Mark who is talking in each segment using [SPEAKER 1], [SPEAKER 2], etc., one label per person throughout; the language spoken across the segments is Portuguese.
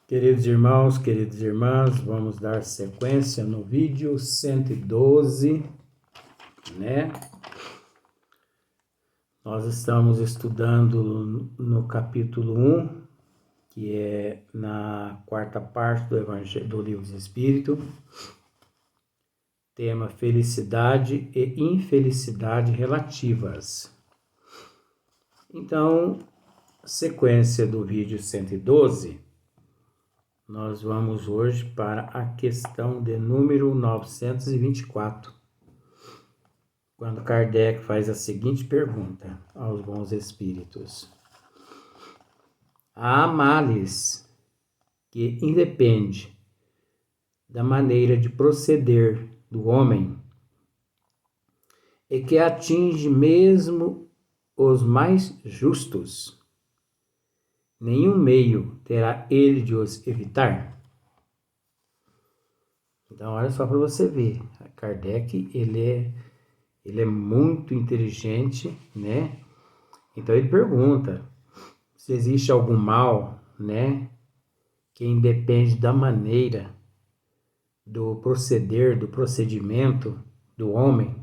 [SPEAKER 1] Queridos irmãos, queridas irmãs, vamos dar sequência no vídeo 112, né? Nós estamos estudando no capítulo 1, que é na quarta parte do Evangelho do Livro dos Espíritos, tema felicidade e infelicidade relativas. Então, sequência do vídeo 112, nós vamos hoje para a questão de número 924, quando Kardec faz a seguinte pergunta aos bons espíritos: há males que independe da maneira de proceder do homem e que atinge mesmo os mais justos? Nenhum meio terá ele de os evitar? Então, olha só para você ver, Kardec, ele é muito inteligente, né? Então, ele pergunta se existe algum mal, né, que independe da maneira do proceder, do procedimento do homem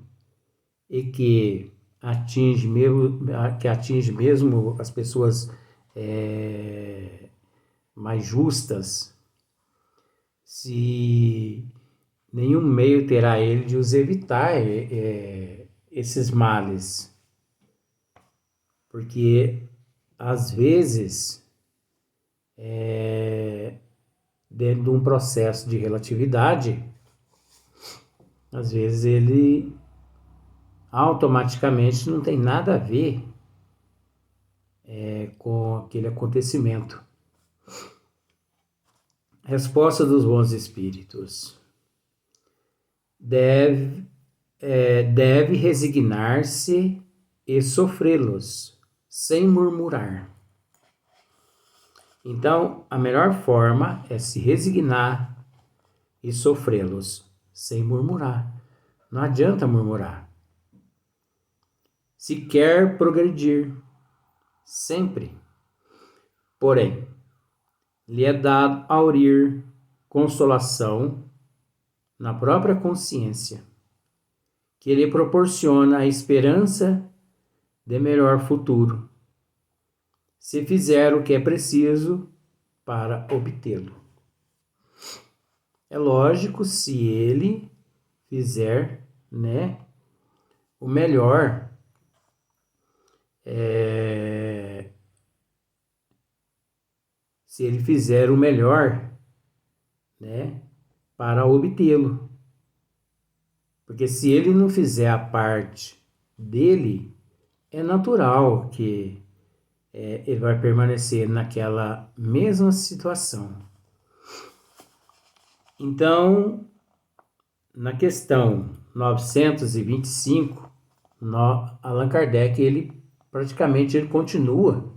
[SPEAKER 1] e que atinge mesmo as pessoas mais justas, se nenhum meio terá ele de os evitar esses males. Porque, às vezes, dentro de um processo de relatividade, às vezes ele automaticamente não tem nada a ver com aquele acontecimento. Resposta dos bons espíritos: deve resignar-se e sofrê-los sem murmurar. Então, a melhor forma é se resignar e sofrê-los sem murmurar. Não adianta murmurar. Se quer progredir, sempre. Porém, lhe é dado aurir consolação na própria consciência, que lhe proporciona a esperança de melhor futuro, se fizer o que é preciso para obtê-lo. É lógico, se ele fizer, né, o melhor, se ele fizer o melhor, né, para obtê-lo. Porque se ele não fizer a parte dele, é natural que ele vai permanecer naquela mesma situação. Então, na questão 925, Allan Kardec, ele continua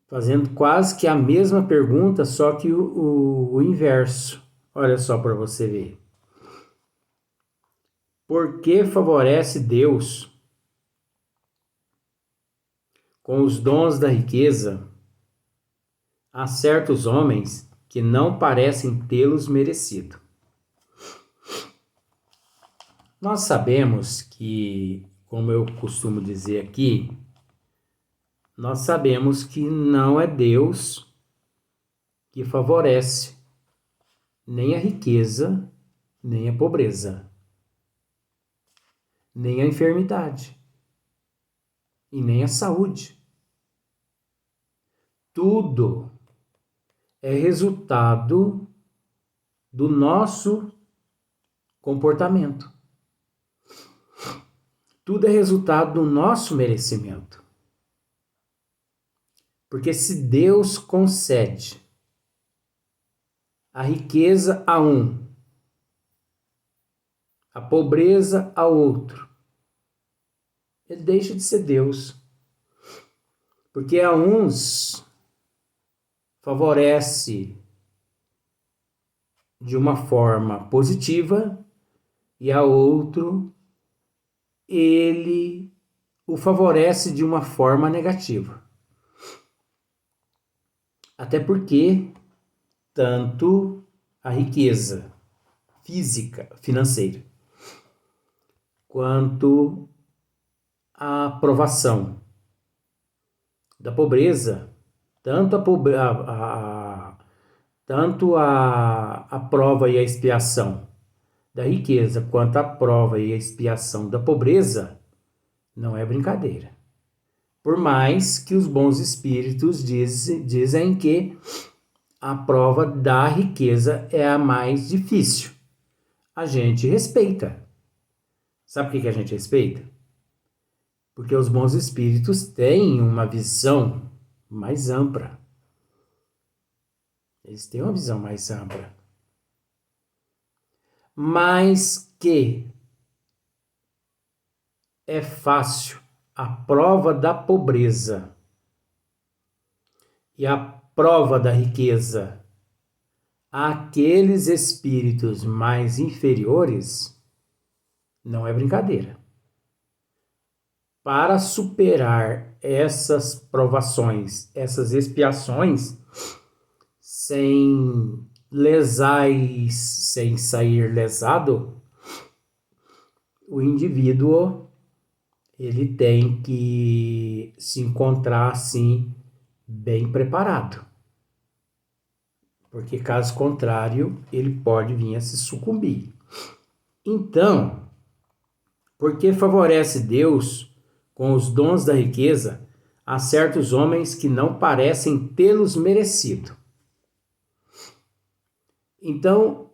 [SPEAKER 1] fazendo quase que a mesma pergunta, só que o inverso. Olha só para você ver. Por que favorece Deus com os dons da riqueza a certos homens que não parecem tê-los merecido? Nós sabemos que, como eu costumo dizer aqui, nós sabemos que não é Deus que favorece nem a riqueza, nem a pobreza, nem a enfermidade e nem a saúde. Tudo é resultado do nosso comportamento. Tudo é resultado do nosso merecimento. Porque se Deus concede a riqueza a um, a pobreza a outro, ele deixa de ser Deus. Porque a uns favorece de uma forma positiva e a outro ele o favorece de uma forma negativa. Até porque tanto a riqueza física, financeira, quanto a provação da pobreza, tanto a prova e a expiação da riqueza, quanto a prova e a expiação da pobreza, não é brincadeira. Por mais que os bons espíritos dizem que a prova da riqueza é a mais difícil. A gente respeita. Sabe por que a gente respeita? Porque os bons espíritos têm uma visão mais ampla. Eles têm uma visão mais ampla. Mas que é fácil a prova da pobreza e a prova da riqueza àqueles espíritos mais inferiores, não é brincadeira. Para superar essas provações, essas expiações, sem lesar e sem sair lesado, o indivíduo ele tem que se encontrar assim bem preparado. Porque caso contrário, ele pode vir a se sucumbir. Então, porque favorece Deus com os dons da riqueza a certos homens que não parecem tê-los merecido. Então,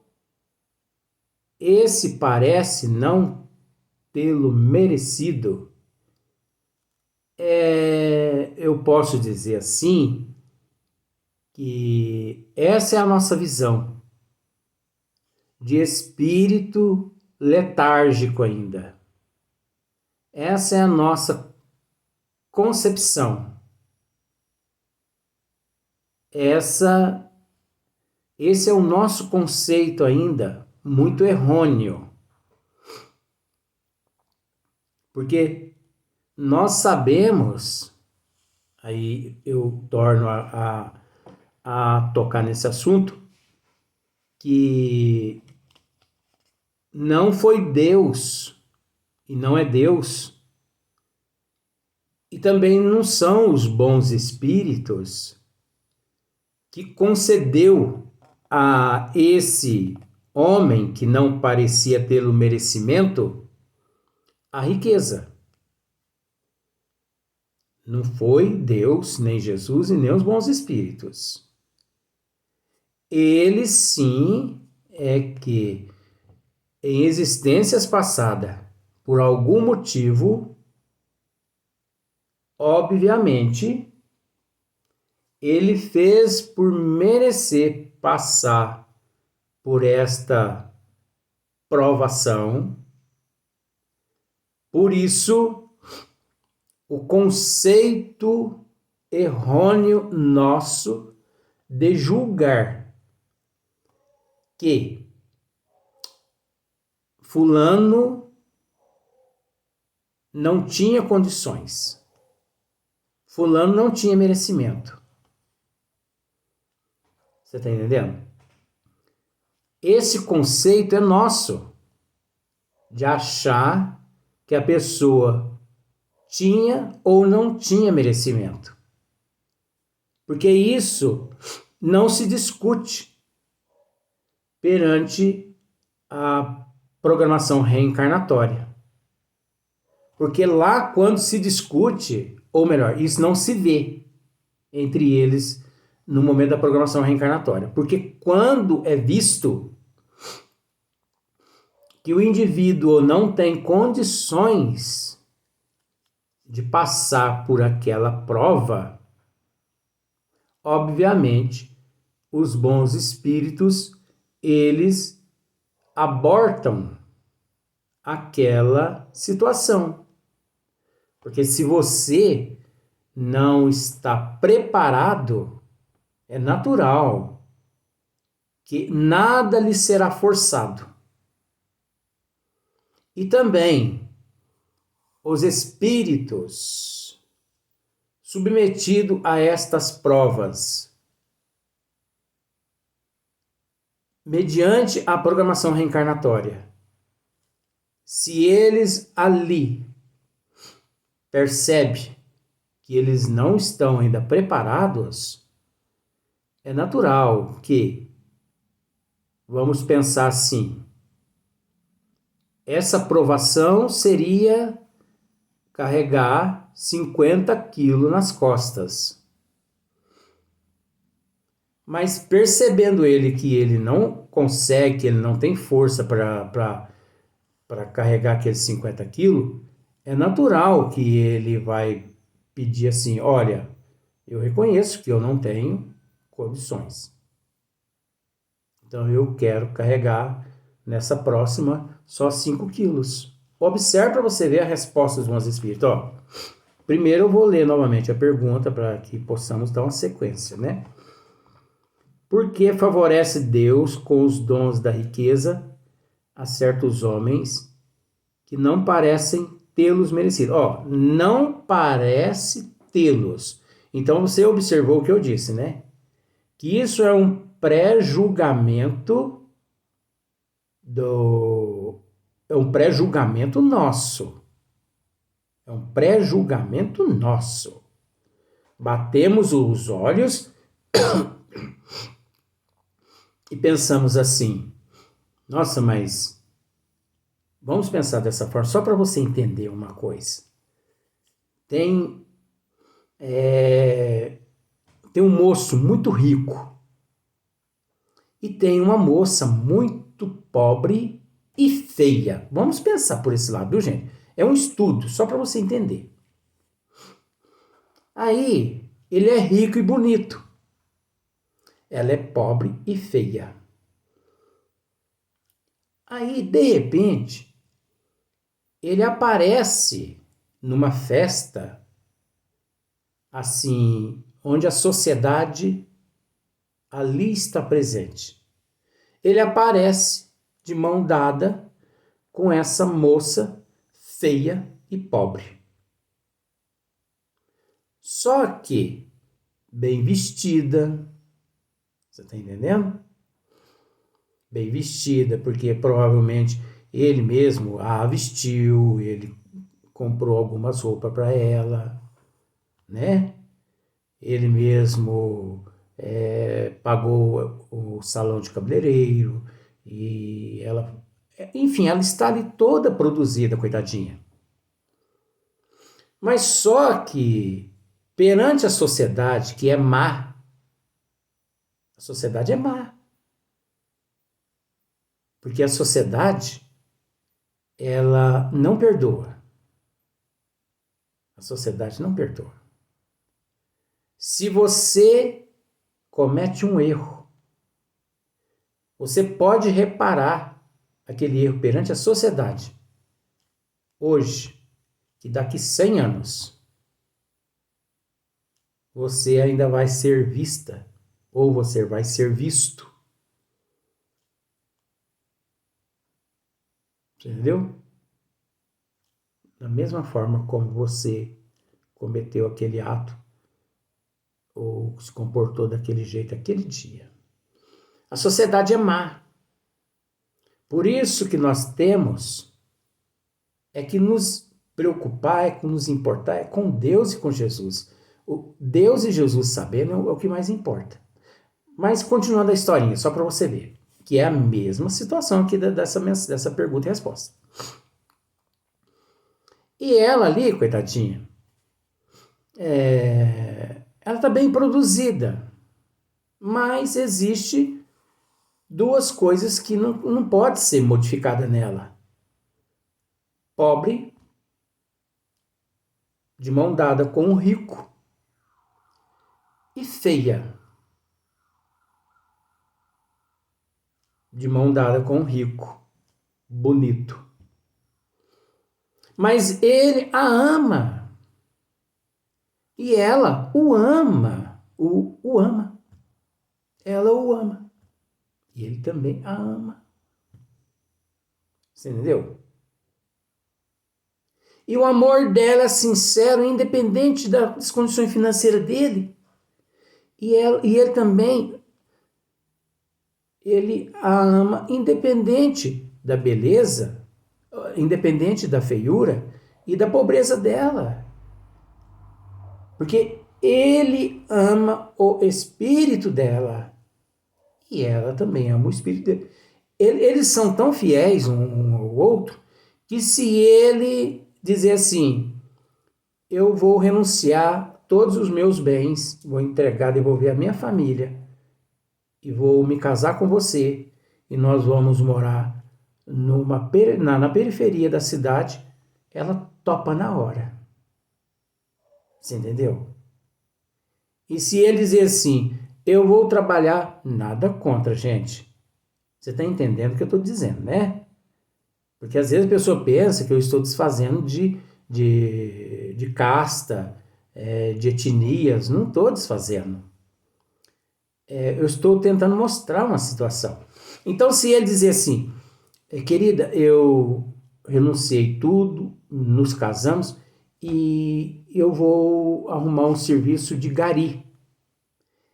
[SPEAKER 1] esse parece não tê-lo merecido, eu posso dizer assim, que essa é a nossa visão de espírito letárgico ainda. Essa é a nossa concepção. Esse é o nosso conceito ainda muito errôneo. Porque nós sabemos, aí eu torno a tocar nesse assunto, que não foi Deus e não é Deus, e também não são os bons espíritos que concedeu a esse homem que não parecia ter o merecimento a riqueza. Não foi Deus, nem Jesus e nem os bons espíritos. Eles sim é que em existências passadas, por algum motivo, obviamente, ele fez por merecer passar por esta provação. Por isso, o conceito errôneo nosso de julgar que fulano não tinha condições, fulano não tinha merecimento. Você está entendendo? Esse conceito é nosso, de achar que a pessoa tinha ou não tinha merecimento. Porque isso não se discute perante a programação reencarnatória. Porque lá quando se discute, ou melhor, isso não se vê entre eles no momento da programação reencarnatória. Porque quando é visto que o indivíduo não tem condições de passar por aquela prova, obviamente, os bons espíritos, eles abortam aquela situação. Porque se você não está preparado, é natural que nada lhe será forçado. E também os espíritos submetidos a estas provas, mediante a programação reencarnatória, se eles ali percebem que eles não estão ainda preparados, é natural que, vamos pensar assim, essa provação seria carregar 50 quilos nas costas. Mas percebendo ele que ele não consegue, que ele não tem força para carregar aqueles 50 quilos, é natural que ele vai pedir assim, olha, eu reconheço que eu não tenho condições. Então eu quero carregar nessa próxima só 5 quilos. Observe para você ver a resposta dos bons espíritos. Ó, primeiro eu vou ler novamente a pergunta para que possamos dar uma sequência, né? Por que favorece Deus com os dons da riqueza a certos homens que não parecem tê-los merecido? Ó, não parece tê-los. Então você observou o que eu disse, né? Que isso é um pré-julgamento é um pré-julgamento nosso. É um pré-julgamento nosso. Batemos os olhos e pensamos assim, nossa, mas vamos pensar dessa forma, só para você entender uma coisa. Tem um moço muito rico e tem uma moça muito pobre e feia. Vamos pensar por esse lado, viu, gente? É um estudo, só para você entender. Aí, ele é rico e bonito. Ela é pobre e feia. Aí, de repente, ele aparece numa festa, assim, onde a sociedade ali está presente. Ele aparece de mão dada com essa moça feia e pobre. Só que bem vestida, você está entendendo? Bem vestida, porque provavelmente ele mesmo a vestiu, ele comprou algumas roupas para ela, né? Ele mesmo pagou o salão de cabeleireiro e ela, enfim, ela está ali toda produzida, coitadinha. Mas só que perante a sociedade que é má, a sociedade é má. Porque a sociedade, ela não perdoa. A sociedade não perdoa. Se você comete um erro, você pode reparar aquele erro perante a sociedade hoje, que daqui 100 anos você ainda vai ser vista ou você vai ser visto. Entendeu? Da mesma forma como você cometeu aquele ato ou se comportou daquele jeito aquele dia. A sociedade é má. Por isso que nós temos que nos preocupar, que nos importar é com Deus e com Jesus. O Deus e Jesus sabendo é o que mais importa. Mas continuando a historinha, só para você ver, que é a mesma situação aqui dessa pergunta e resposta. E ela ali, coitadinha, ela está bem produzida, mas existe duas coisas que não pode ser modificada nela. Pobre, de mão dada com o rico, e feia, de mão dada com o rico, bonito. Mas ele a ama. E ela o ama. O ama. Ela o ama. E ele também a ama. Você entendeu? E o amor dela é sincero, independente das condições financeiras dele. E ele também ele a ama independente da beleza, independente da feiura e da pobreza dela. Porque ele ama o espírito dela e ela também ama o espírito dele. Eles são tão fiéis um ao outro que se ele dizer assim, eu vou renunciar todos os meus bens, vou entregar, devolver a minha família e vou me casar com você e nós vamos morar na periferia da cidade, ela topa na hora. Você entendeu? E se ele dizer assim, eu vou trabalhar, nada contra, gente. Você está entendendo o que eu estou dizendo, né? Porque às vezes a pessoa pensa que eu estou desfazendo de casta, de etnias. Não estou desfazendo. Eu estou tentando mostrar uma situação. Então, se ele dizer assim, querida, eu renunciei tudo, nos casamos e eu vou arrumar um serviço de gari.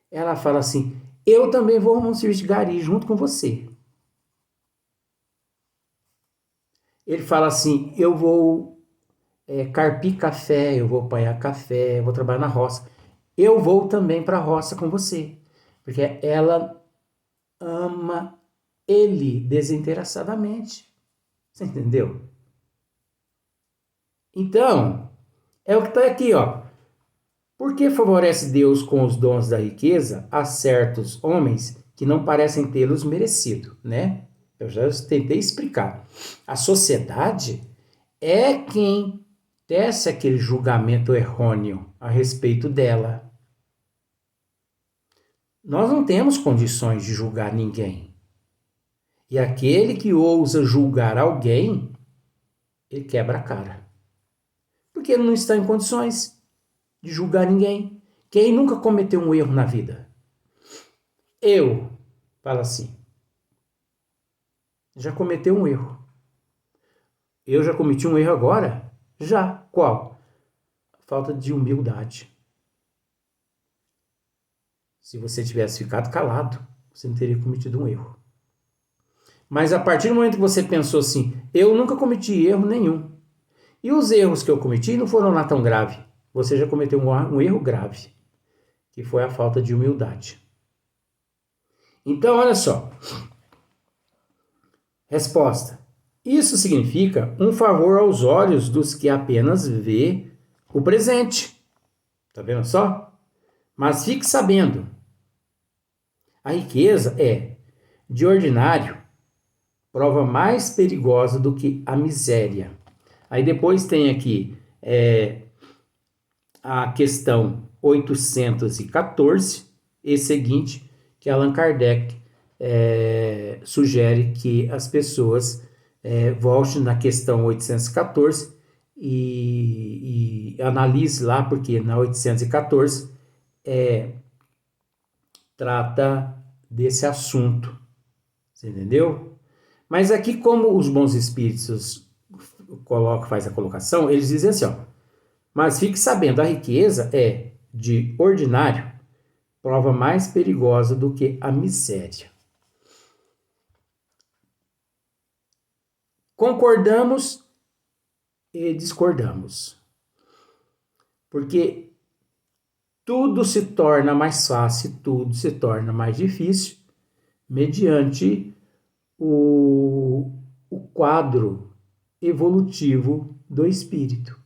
[SPEAKER 1] Ela fala assim, eu também vou arrumar um serviço de gari junto com você. Ele fala assim, eu vou carpir café, eu vou apanhar café, eu vou trabalhar na roça. Eu vou também para a roça com você. Porque ela ama ele desinteressadamente. Você entendeu? Então, é o que está aqui, ó. Por que favorece Deus com os dons da riqueza a certos homens que não parecem tê-los merecido, né? Eu já tentei explicar. A sociedade é quem tece aquele julgamento errôneo a respeito dela. Nós não temos condições de julgar ninguém. E aquele que ousa julgar alguém, ele quebra a cara. Porque ele não está em condições de julgar ninguém. Quem nunca cometeu um erro na vida? Eu, fala assim, já cometeu um erro. Eu já cometi um erro agora? Já. Qual? Falta de humildade. Se você tivesse ficado calado, você não teria cometido um erro. Mas a partir do momento que você pensou assim, eu nunca cometi erro nenhum. E os erros que eu cometi não foram lá tão graves. Você já cometeu um erro grave, que foi a falta de humildade. Então, olha só. Resposta. Isso significa um favor aos olhos dos que apenas vê o presente. Tá vendo só? Mas fique sabendo, a riqueza é, de ordinário, prova mais perigosa do que a miséria. Aí depois tem aqui a questão 814 e seguinte, que Allan Kardec sugere que as pessoas voltem na questão 814 e analise lá, porque na 814 trata desse assunto, você entendeu? Mas aqui, como os bons espíritos faz a colocação, eles dizem assim, ó, mas fique sabendo, a riqueza é, de ordinário, prova mais perigosa do que a miséria. Concordamos e discordamos. Porque tudo se torna mais fácil, tudo se torna mais difícil, mediante o quadro evolutivo do espírito.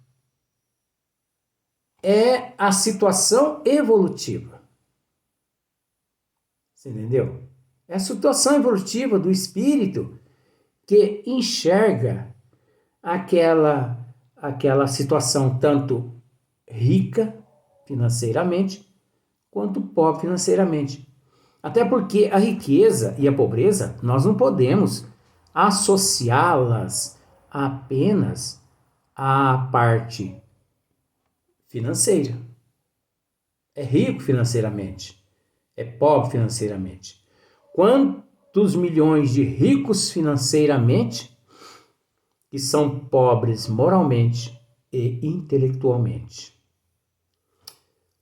[SPEAKER 1] É a situação evolutiva. Você entendeu? É a situação evolutiva do espírito que enxerga aquela situação tanto rica financeiramente quanto pobre financeiramente. Até porque a riqueza e a pobreza nós não podemos associá-las apenas à parte financeira. É rico financeiramente, é pobre financeiramente. Quantos milhões de ricos financeiramente que são pobres moralmente e intelectualmente?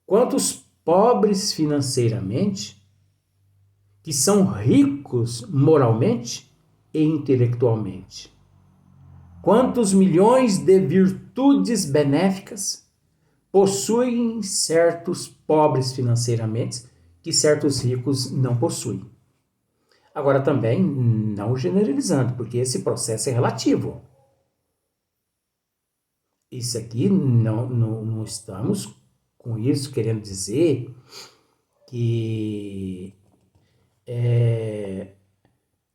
[SPEAKER 1] Quantos pobres financeiramente que são ricos moralmente e intelectualmente? Quantos milhões de virtudes benéficas possuem certos pobres financeiramente que certos ricos não possuem? Agora também, não generalizando, porque esse processo é relativo. Isso aqui, não estamos com isso querendo dizer que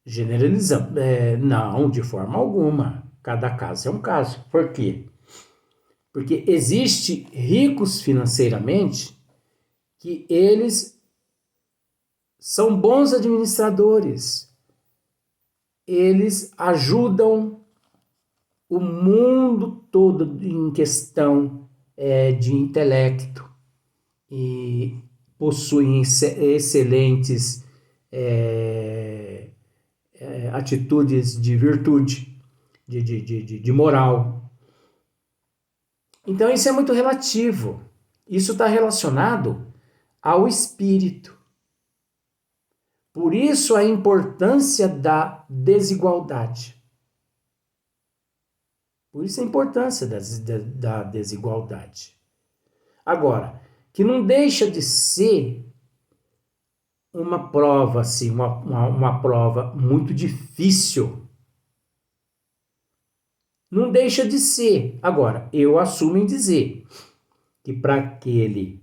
[SPEAKER 1] generalizando. Não, de forma alguma. Cada caso é um caso. Por quê? Porque existe ricos financeiramente que eles são bons administradores. Eles ajudam o mundo todo em questão de intelecto e possuem excelentes atitudes de virtude, de moral. Então isso é muito relativo. Isso está relacionado ao espírito. Por isso a importância da desigualdade. Por isso a importância da desigualdade. Agora, que não deixa de ser uma prova, assim, uma prova muito difícil. Não deixa de ser. Agora, eu assumo em dizer que para aquele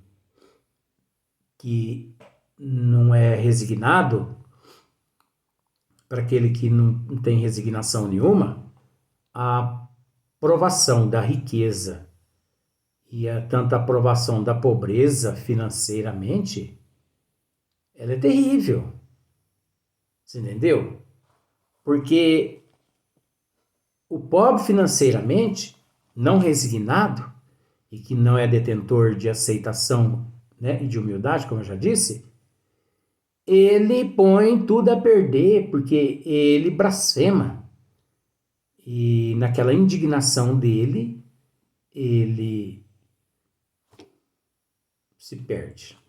[SPEAKER 1] que não é resignado, para aquele que não tem resignação nenhuma, a provação da riqueza e tanto a provação da pobreza financeiramente, ela é terrível. Você entendeu? Porque o pobre financeiramente, não resignado, e que não é detentor de aceitação, né, e de humildade, como eu já disse, ele põe tudo a perder, porque ele blasfema. E naquela indignação dele, ele se perde.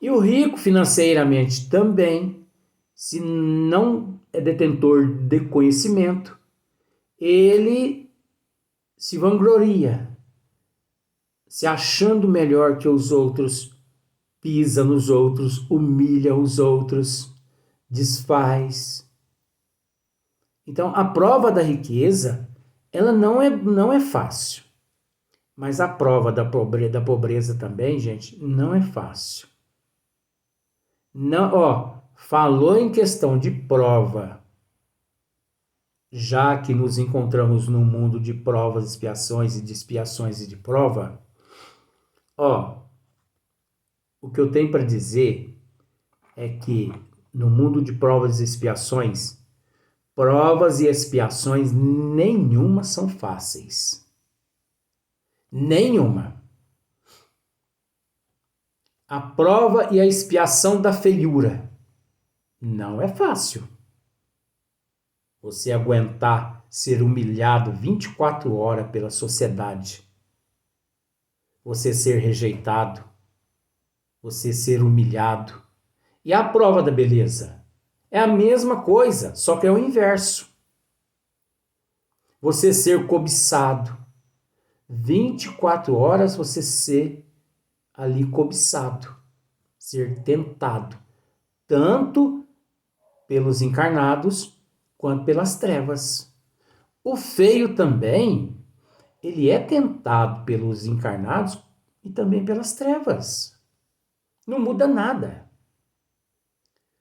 [SPEAKER 1] E o rico financeiramente também, se não é detentor de conhecimento, ele se vangloria, se achando melhor que os outros, pisa nos outros, humilha os outros, desfaz. Então, a prova da riqueza, ela não é fácil. Mas a prova da pobreza também, gente, não é fácil. Não, falou em questão de prova, já que nos encontramos num mundo de provas, expiações e de expiações e de prova, o que eu tenho para dizer é que no mundo de provas e expiações, provas e expiações nenhuma são fáceis. Nenhuma. A prova e a expiação da feiura não é fácil. Você aguentar ser humilhado 24 horas pela sociedade. Você ser rejeitado. Você ser humilhado. E a prova da beleza? É a mesma coisa, só que é o inverso. Você ser cobiçado. 24 horas você ser ali cobiçado. Ser tentado. Tanto pelos encarnados quanto pelas trevas. O feio também, ele é tentado pelos encarnados e também pelas trevas. Não muda nada.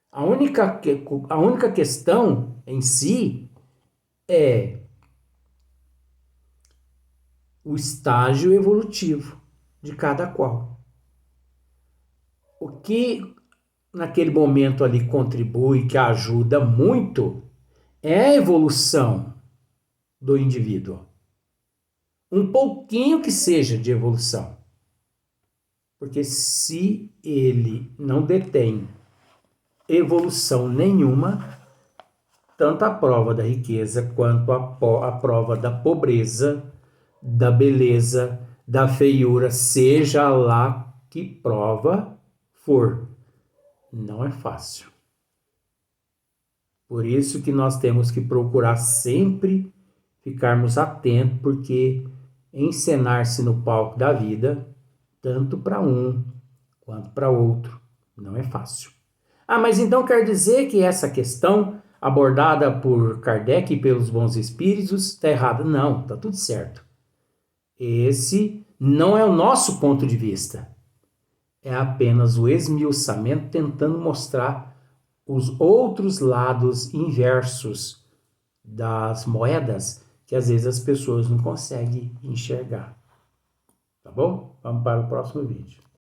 [SPEAKER 1] A única questão em si é o estágio evolutivo de cada qual. O que naquele momento ali contribui, que ajuda muito, é a evolução do indivíduo. Um pouquinho que seja de evolução. Porque se ele não detém evolução nenhuma, tanto a prova da riqueza quanto a prova da pobreza, da beleza, da feiura, seja lá que prova for, não é fácil. Por isso que nós temos que procurar sempre ficarmos atentos, porque encenar-se no palco da vida, tanto para um quanto para outro, não é fácil. Ah, mas então quer dizer que essa questão abordada por Kardec e pelos bons espíritos está errada? Não, está tudo certo. Esse não é o nosso ponto de vista. É apenas o esmiuçamento tentando mostrar os outros lados inversos das moedas que às vezes as pessoas não conseguem enxergar. Tá bom? Vamos para o próximo vídeo.